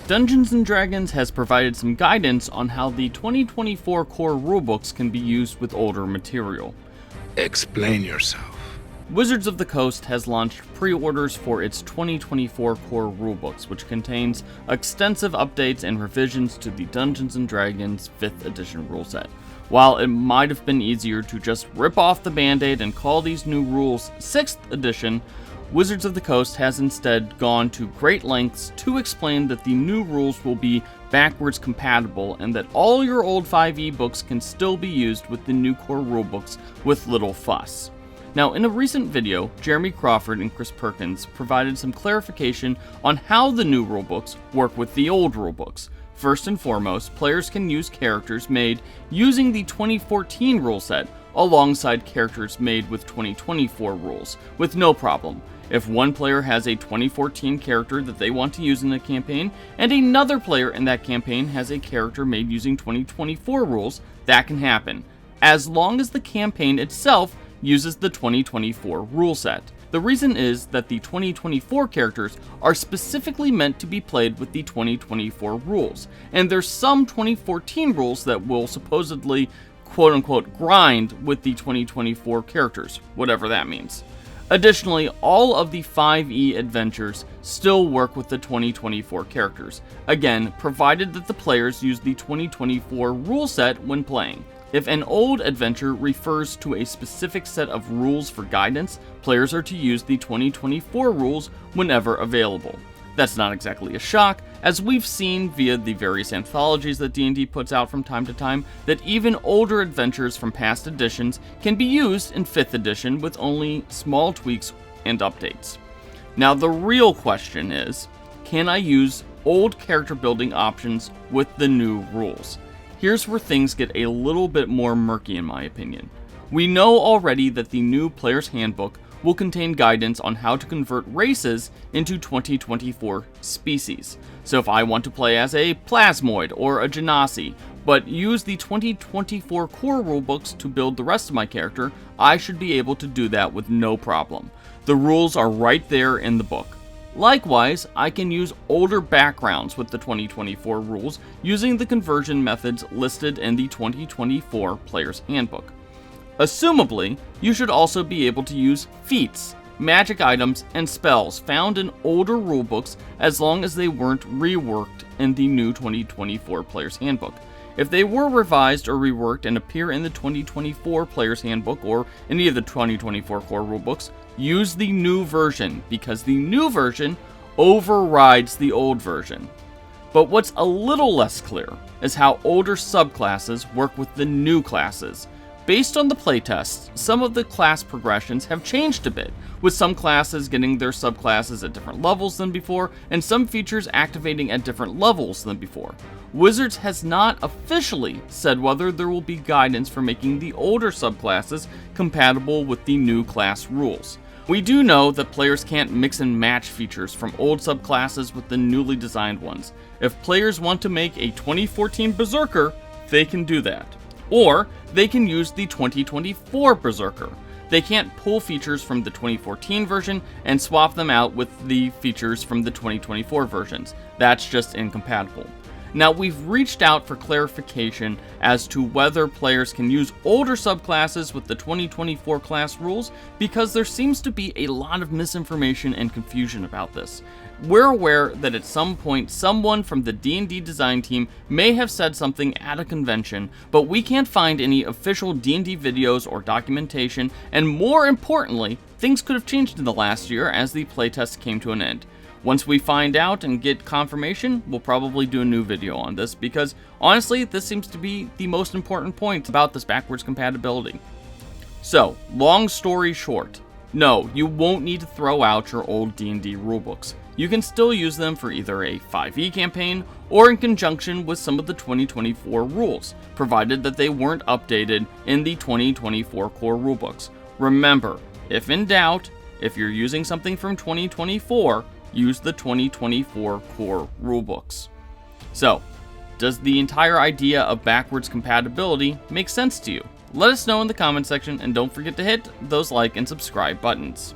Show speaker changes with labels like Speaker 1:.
Speaker 1: Dungeons & Dragons has provided some guidance on how the 2024 core rulebooks can be used with older material.
Speaker 2: Explain yourself.
Speaker 1: Wizards of the Coast has launched pre-orders for its 2024 core rulebooks, which contains extensive updates and revisions to the Dungeons & Dragons 5th edition rule set. While it might have been easier to just rip off the band-aid and call these new rules 6th edition, Wizards of the Coast has instead gone to great lengths to explain that the new rules will be backwards compatible and that all your old 5e books can still be used with the new core rulebooks with little fuss. Now, in a recent video, Jeremy Crawford and Chris Perkins provided some clarification on how the new rulebooks work with the old rulebooks. First and foremost, players can use characters made using the 2014 rule set alongside characters made with 2024 rules, with no problem. If one player has a 2014 character that they want to use in a campaign, and another player in that campaign has a character made using 2024 rules, that can happen, as long as the campaign itself uses the 2024 rule set. The reason is that the 2024 characters are specifically meant to be played with the 2024 rules, and there's some 2014 rules that will supposedly quote-unquote grind with the 2024 characters, whatever that means. Additionally, all of the 5e adventures still work with the 2024 characters, again, provided that the players use the 2024 rule set when playing. If an old adventure refers to a specific set of rules for guidance, players are to use the 2024 rules whenever available. That's not exactly a shock, as we've seen via the various anthologies that D&D puts out from time to time, that even older adventures from past editions can be used in 5th edition with only small tweaks and updates. Now the real question is, can I use old character building options with the new rules? Here's where things get a little bit more murky in my opinion. We know already that the new Player's Handbook will contain guidance on how to convert races into 2024 species. So if I want to play as a Plasmoid or a Genasi, but use the 2024 core rulebooks to build the rest of my character, I should be able to do that with no problem. The rules are right there in the book. Likewise, I can use older backgrounds with the 2024 rules using the conversion methods listed in the 2024 Player's Handbook. Assumably, you should also be able to use feats, magic items, and spells found in older rulebooks as long as they weren't reworked in the new 2024 Player's Handbook. If they were revised or reworked and appear in the 2024 Player's Handbook or any of the 2024 core rulebooks, use the new version because the new version overrides the old version. But what's a little less clear is how older subclasses work with the new classes. Based on the playtests, some of the class progressions have changed a bit, with some classes getting their subclasses at different levels than before, and some features activating at different levels than before. Wizards has not officially said whether there will be guidance for making the older subclasses compatible with the new class rules. We do know that players can't mix and match features from old subclasses with the newly designed ones. If players want to make a 2014 Berserker, they can do that. Or they can use the 2024 Berserker. They can't pull features from the 2014 version and swap them out with the features from the 2024 versions. That's just incompatible. Now, we've reached out for clarification as to whether players can use older subclasses with the 2024 class rules because there seems to be a lot of misinformation and confusion about this. We're aware that at some point someone from the D&D design team may have said something at a convention, but we can't find any official D&D videos or documentation, and more importantly, things could have changed in the last year as the playtest came to an end. Once we find out and get confirmation, we'll probably do a new video on this because honestly, this seems to be the most important point about this backwards compatibility. So, long story short, no, you won't need to throw out your old D&D rulebooks. You can still use them for either a 5e campaign or in conjunction with some of the 2024 rules, provided that they weren't updated in the 2024 core rulebooks. Remember, if in doubt, if you're using something from 2024, use the 2024 core rulebooks. So, does the entire idea of backwards compatibility make sense to you? Let us know in the comment section, and don't forget to hit those like and subscribe buttons.